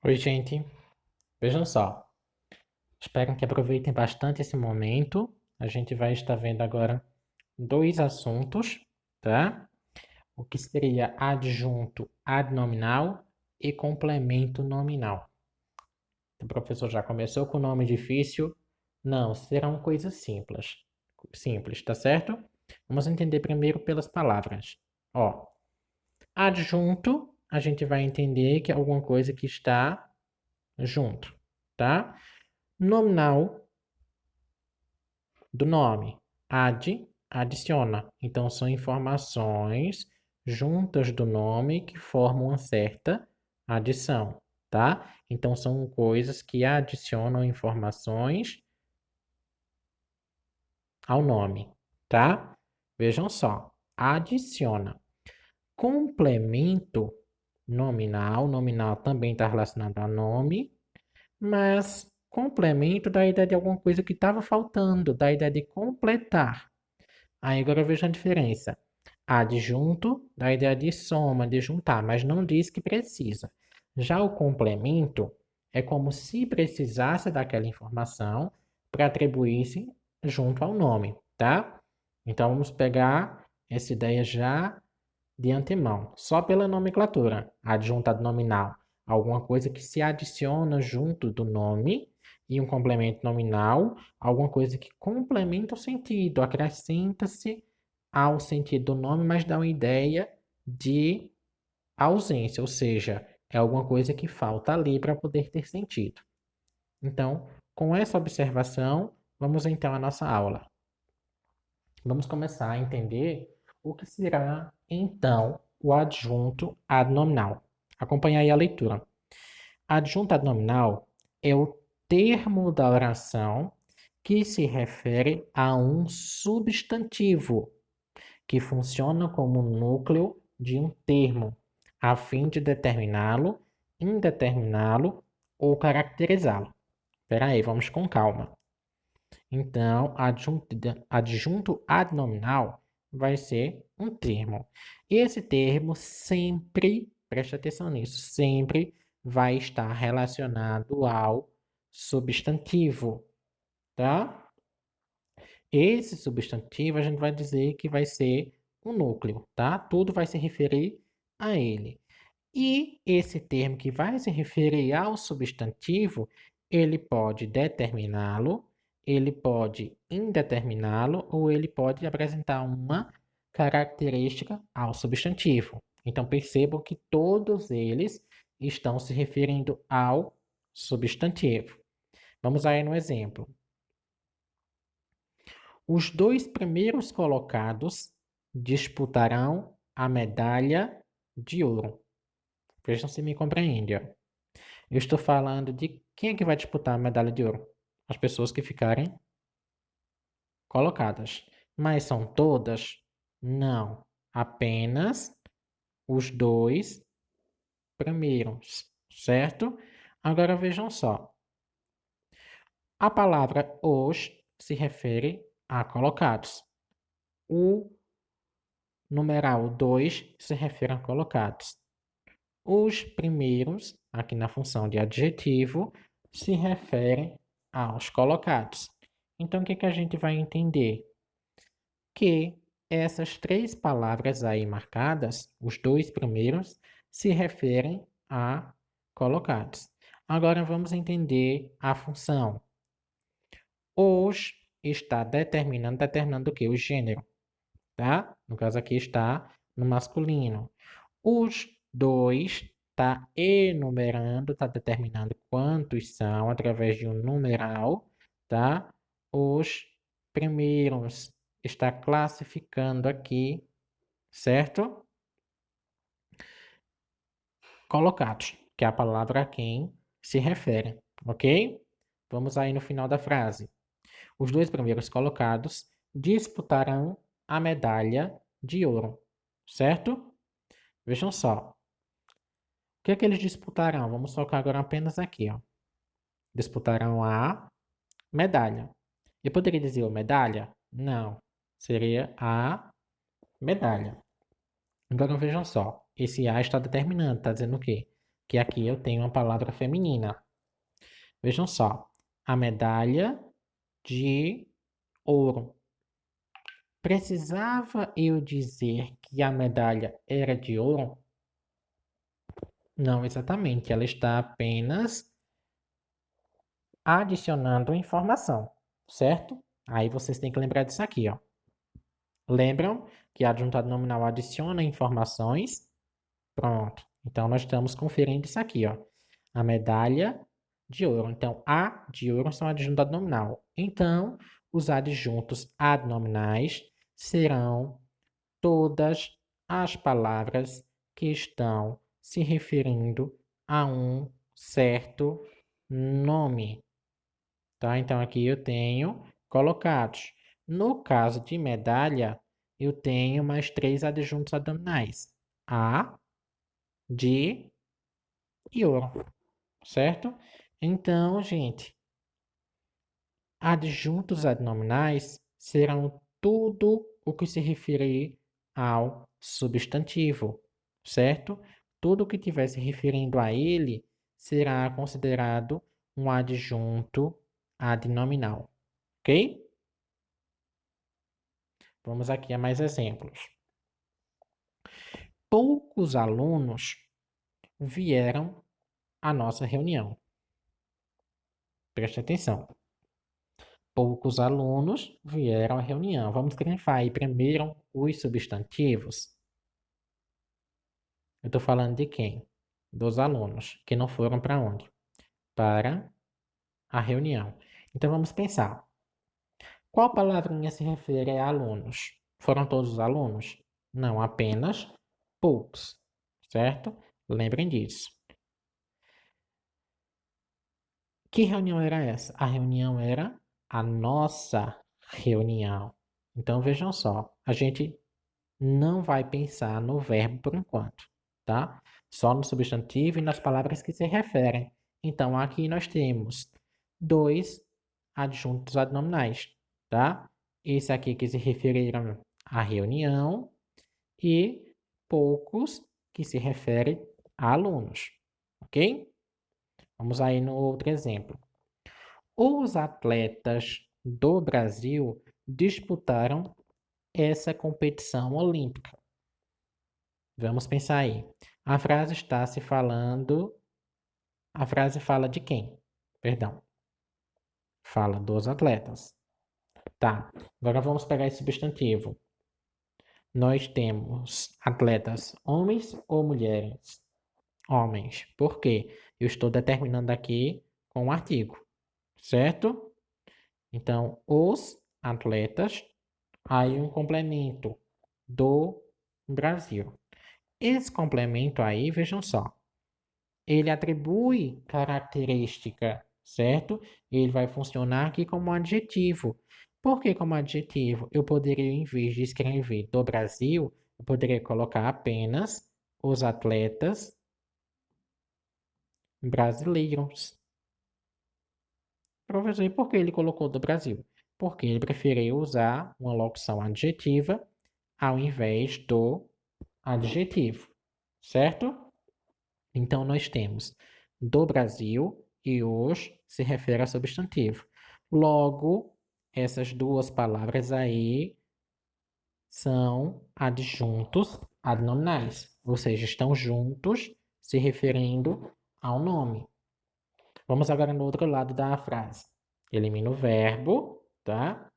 Oi, gente. Vejam só. Espero que aproveitem bastante esse momento. A gente vai estar vendo agora dois assuntos, tá? O que seria adjunto adnominal e complemento nominal. O professor já começou com o nome difícil? Não, serão coisas simples. Simples, tá certo? Vamos entender primeiro pelas palavras. Ó, adjunto, a gente vai entender que é alguma coisa que está junto, tá? Nominal do nome. Adiciona. Então, são informações juntas do nome que formam uma certa adição, tá? Então, são coisas que adicionam informações ao nome, tá? Vejam só. Adiciona. Complemento nominal. Nominal também está relacionado a nome, mas complemento dá a ideia de alguma coisa que estava faltando, dá a ideia de completar. Aí agora eu vejo a diferença. Adjunto dá a ideia de soma, de juntar, mas não diz que precisa. Já o complemento é como se precisasse daquela informação para atribuir-se junto ao nome, tá? Então vamos pegar essa ideia já de antemão, só pela nomenclatura. Adjunto nominal, alguma coisa que se adiciona junto do nome, e um complemento nominal, alguma coisa que complementa o sentido, acrescenta-se ao sentido do nome, mas dá uma ideia de ausência, ou seja, é alguma coisa que falta ali para poder ter sentido. Então, com essa observação, vamos então à nossa aula. Vamos começar a entender o que será então o adjunto adnominal. Acompanhe aí a leitura. Adjunto adnominal é o termo da oração que se refere a um substantivo que funciona como núcleo de um termo, a fim de determiná-lo, indeterminá-lo ou caracterizá-lo. Espera aí, vamos com calma. Então, adjunto adnominal vai ser um termo. E esse termo sempre, preste atenção nisso, sempre vai estar relacionado ao substantivo, tá? Esse substantivo a gente vai dizer que vai ser um núcleo, tá? Tudo vai se referir a ele. E esse termo que vai se referir ao substantivo, ele pode determiná-lo, ele pode indeterminá-lo ou ele pode apresentar uma característica ao substantivo. Então percebam que todos eles estão se referindo ao substantivo. Vamos aí no exemplo. Os dois primeiros colocados disputarão a medalha de ouro. Vejam se me compreende. Ó. Eu estou falando de quem é que vai disputar a medalha de ouro? As pessoas que ficarem colocadas. Mas são todas? Não. Apenas os dois primeiros, certo? Agora vejam só. A palavra os se refere a colocados. O numeral 2 se refere a colocados. Os primeiros, aqui na função de adjetivo, se referem aos colocados. Então, o que a gente vai entender? Que essas três palavras aí marcadas, os dois primeiros, se referem a colocados. Agora vamos entender a função. Os está determinando o quê? O gênero, tá? No caso aqui está no masculino. Os dois está enumerando, está determinando quantos são através de um numeral, tá? Os primeiros está classificando aqui, certo? Colocados, que é a palavra a quem se refere, ok? Vamos aí no final da frase. Os dois primeiros colocados disputarão a medalha de ouro, certo? Vejam só. O que é que eles disputarão? Vamos focar agora apenas aqui, ó. Disputarão a medalha. Eu poderia dizer a medalha? Não. Seria a medalha. Agora vejam só. Esse A está determinando, está dizendo o quê? que aqui eu tenho uma palavra feminina. Vejam só, a medalha de ouro. Precisava eu dizer que a medalha era de ouro? Não exatamente, ela está apenas adicionando informação, certo? Aí vocês têm que lembrar disso aqui, ó. Lembram que adjuntado nominal adiciona informações? Pronto. Então, nós estamos conferindo isso aqui, ó. A medalha de ouro. Então, a de ouro são adjuntado nominal. Então, os adjuntos adnominais serão todas as palavras que estão se referindo a um certo nome. Tá? Então, aqui eu tenho colocados. No caso de medalha, eu tenho mais 3 adjuntos adnominais. A, de e ouro, certo? Então, gente, adjuntos adnominais serão tudo o que se referir ao substantivo, certo? Tudo que estiver se referindo a ele será considerado um adjunto adnominal, ok? Vamos aqui a mais exemplos. Poucos alunos vieram à nossa reunião. Preste atenção. Poucos alunos vieram à reunião. Vamos grifar aí primeiro os substantivos. Eu estou falando de quem? Dos alunos, que não foram para onde? Para a reunião. Então vamos pensar. Qual palavrinha se refere a alunos? Foram todos os alunos? Não, apenas poucos, certo? Lembrem disso. Que reunião era essa? A reunião era a nossa reunião. Então vejam só, a gente não vai pensar no verbo por enquanto, tá? Só no substantivo e nas palavras que se referem. Então, aqui nós temos 2 adjuntos adnominais, tá? Esse aqui que se referiram à reunião e poucos que se refere a alunos, ok? Vamos aí no outro exemplo. Os atletas do Brasil disputaram essa competição olímpica. Vamos pensar aí. A frase está se falando. A frase fala de quem? Perdão. Fala dos atletas. Tá. Agora vamos pegar esse substantivo. Nós temos atletas homens ou mulheres? Homens. Por quê? Eu estou determinando aqui com um artigo, certo? Então, os atletas, aí um complemento do Brasil. Esse complemento aí, vejam só, ele atribui característica, certo? Ele vai funcionar aqui como adjetivo. Por que como adjetivo? Eu poderia, em vez de escrever do Brasil, eu poderia colocar apenas os atletas brasileiros. Professor, e por que ele colocou do Brasil? Porque ele preferiu usar uma locução adjetiva ao invés do adjetivo, certo? Então, nós temos do Brasil e os se refere a substantivo. Logo, essas duas palavras aí são adjuntos adnominais, ou seja, estão juntos se referindo ao nome. Vamos agora no outro lado da frase. Elimina o verbo, tá?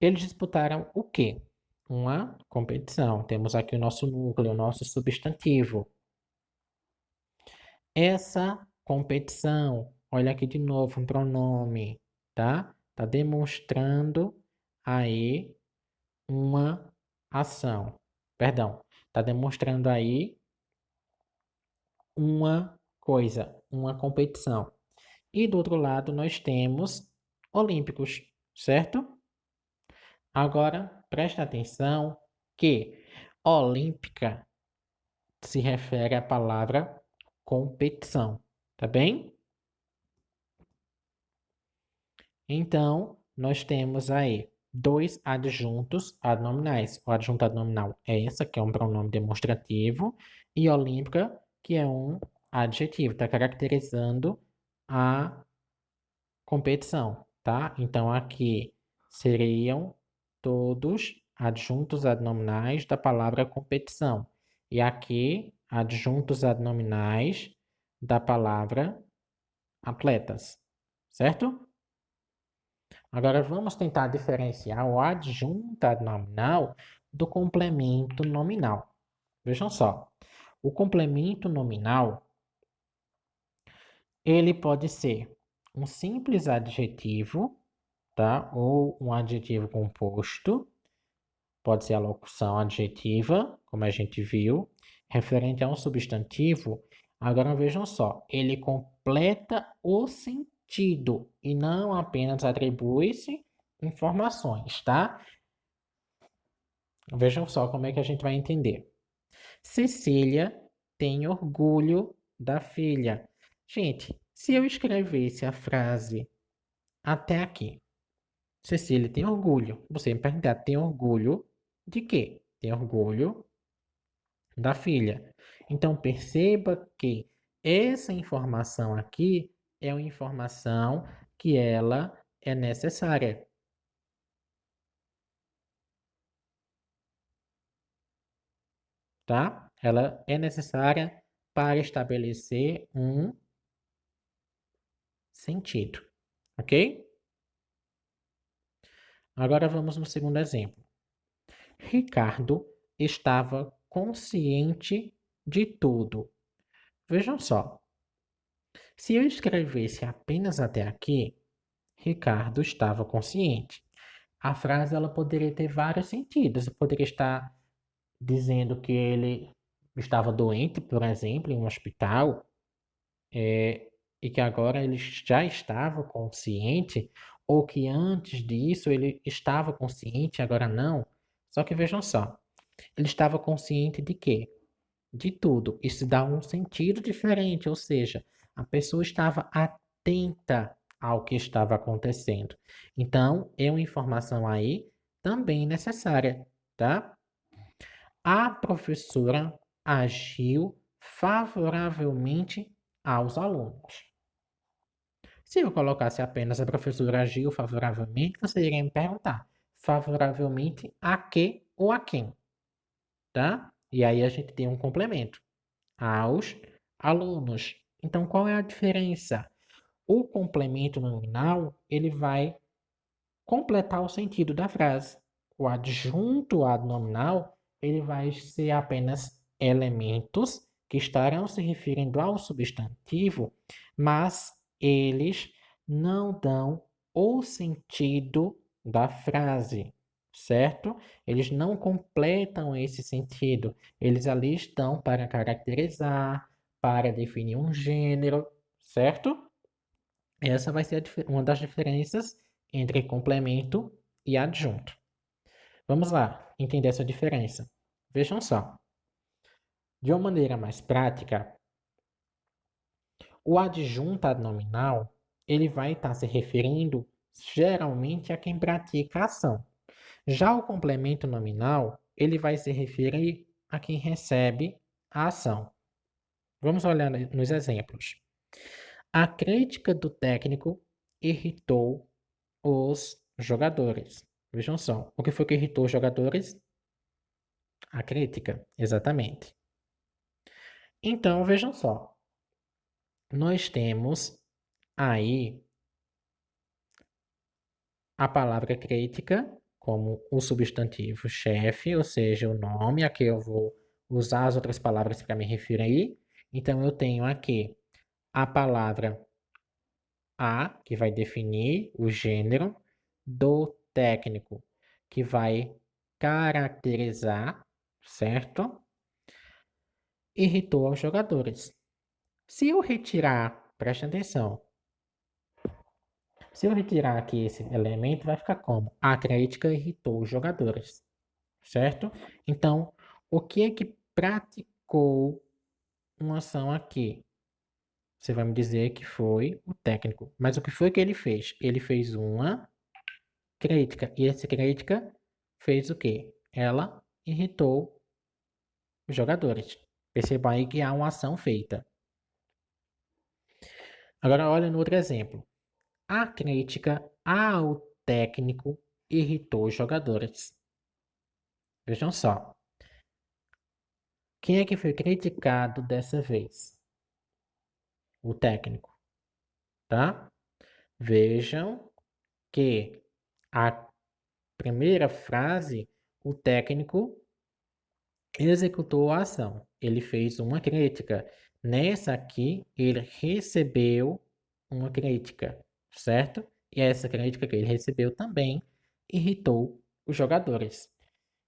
Eles disputaram o quê? Uma competição. Temos aqui o nosso núcleo, o nosso substantivo. Essa competição, olha aqui de novo um pronome, tá? Tá demonstrando aí uma ação. Perdão, tá demonstrando aí uma coisa, uma competição. E do outro lado nós temos olímpicos, certo? Agora, presta atenção que olímpica se refere à palavra competição, tá bem? Então, nós temos aí 2 adjuntos adnominais. O adjunto adnominal é essa, que é um pronome demonstrativo, e olímpica que é um adjetivo, está caracterizando a competição, tá? Então, aqui seriam todos adjuntos adnominais da palavra competição. E aqui, adjuntos adnominais da palavra atletas, certo? Agora, vamos tentar diferenciar o adjunto adnominal do complemento nominal. Vejam só, o complemento nominal, ele pode ser um simples adjetivo, tá? Ou um adjetivo composto, pode ser a locução adjetiva, como a gente viu, referente a um substantivo. Agora vejam só, ele completa o sentido e não apenas atribui-se informações, tá? Vejam só como é que a gente vai entender. Cecília tem orgulho da filha. Gente, se eu escrevesse a frase até aqui, Cecília tem orgulho. Você me perguntar, tem orgulho de quê? Tem orgulho da filha. Então, perceba que essa informação aqui é uma informação que ela é necessária, tá? Ela é necessária para estabelecer um sentido, ok? Agora vamos no segundo exemplo. Ricardo estava consciente de tudo. Vejam só, se eu escrevesse apenas até aqui, Ricardo estava consciente. A frase ela poderia ter vários sentidos. Eu poderia estar dizendo que ele estava doente, por exemplo, em um hospital, e que agora ele já estava consciente, ou que antes disso ele estava consciente, agora não. Só que vejam só, ele estava consciente de quê? De tudo. Isso dá um sentido diferente, ou seja, a pessoa estava atenta ao que estava acontecendo. Então, é uma informação aí também necessária, tá? A professora agiu favoravelmente aos alunos. Se eu colocasse apenas a professora agiu favoravelmente, você iria me perguntar favoravelmente a que ou a quem, tá? E aí a gente tem um complemento. Aos alunos. Então, qual é a diferença? O complemento nominal, ele vai completar o sentido da frase. O adjunto adnominal, ele vai ser apenas elementos que estarão se referindo ao substantivo, mas eles não dão o sentido da frase, certo? Eles não completam esse sentido. Eles ali estão para caracterizar, para definir um gênero, certo? Essa vai ser uma das diferenças entre complemento e adjunto. Vamos lá, entender essa diferença. Vejam só. De uma maneira mais prática, o adjunto adnominal, ele vai estar se referindo geralmente a quem pratica a ação. Já o complemento nominal, ele vai se referir a quem recebe a ação. Vamos olhar nos exemplos. A crítica do técnico irritou os jogadores. Vejam só, o que foi que irritou os jogadores? A crítica, exatamente. Então, vejam só, nós temos aí a palavra crítica como o substantivo chefe, ou seja, o nome, aqui eu vou usar as outras palavras para me referir. Então, eu tenho aqui a palavra a, que vai definir o gênero, do técnico, que vai caracterizar, certo? Irritou aos jogadores. Se eu retirar, preste atenção, se eu retirar aqui esse elemento, vai ficar como? A crítica irritou os jogadores, certo? Então, o que é que praticou uma ação aqui? Você vai me dizer que foi o técnico. Mas o que foi que ele fez? Ele fez uma crítica. E essa crítica fez o quê? Ela irritou os jogadores. Perceba aí que há uma ação feita. Agora, olha no outro exemplo. A crítica ao técnico irritou os jogadores. Vejam só. Quem é que foi criticado dessa vez? O técnico, tá? Vejam que a primeira frase, o técnico executou a ação. Ele fez uma crítica. Nessa aqui, ele recebeu uma crítica, certo? E essa crítica que ele recebeu também irritou os jogadores.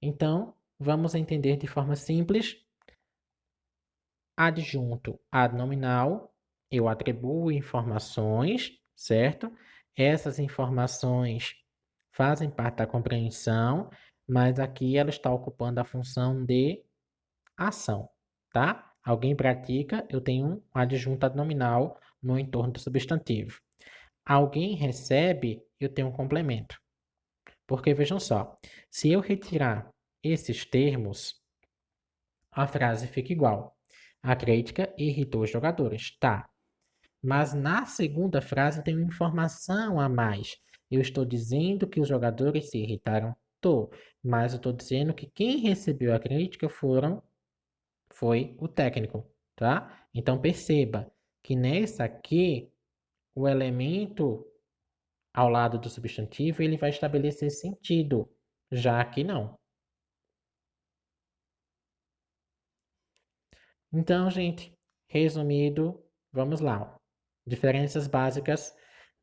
Então, vamos entender de forma simples. Adjunto ad nominal, eu atribuo informações, certo? Essas informações fazem parte da compreensão, mas aqui ela está ocupando a função de ação, tá? Alguém pratica, eu tenho um adjunto ad nominal no entorno do substantivo. Alguém recebe, eu tenho um complemento. Porque vejam só, se eu retirar esses termos, a frase fica igual. A crítica irritou os jogadores, tá? Mas na segunda frase tem uma informação a mais. Eu estou dizendo que os jogadores se irritaram, tô, mas eu estou dizendo que quem recebeu a crítica foi o técnico, tá? Então perceba que nessa aqui o elemento ao lado do substantivo ele vai estabelecer sentido, já que não. Então, gente, resumido, vamos lá. Diferenças básicas.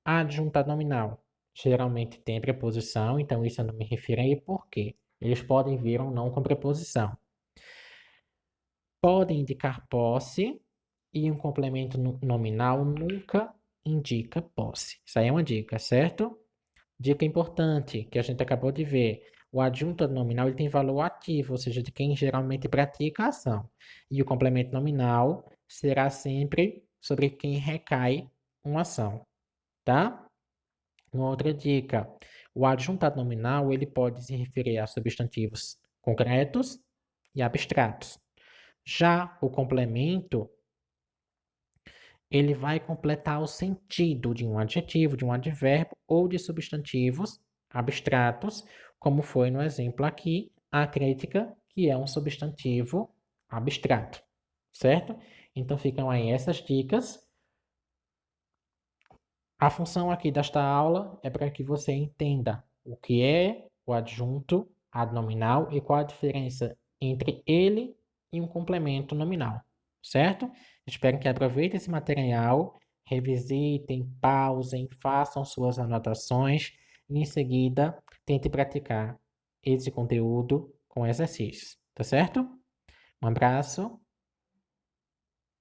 Adjunta nominal. Geralmente tem preposição, então isso eu não me refirei por quê? Eles podem vir ou não com preposição. Podem indicar posse e um complemento nominal nunca indica posse. Isso aí é uma dica, certo? Dica importante que a gente acabou de ver. O adjunto nominal ele tem valor ativo, ou seja, de quem geralmente pratica a ação. E o complemento nominal será sempre sobre quem recai uma ação, tá? Uma outra dica. O adjuntado nominal ele pode se referir a substantivos concretos e abstratos. Já o complemento ele vai completar o sentido de um adjetivo, de um advérbio ou de substantivos abstratos, como foi no exemplo aqui, a crítica, que é um substantivo abstrato, certo? Então ficam aí essas dicas. A função aqui desta aula é para que você entenda o que é o adjunto ad nominal e qual a diferença entre ele e um complemento nominal, certo? Espero que aproveitem esse material, revisitem, pausem, façam suas anotações e em seguida tente praticar esse conteúdo com exercícios, tá certo? Um abraço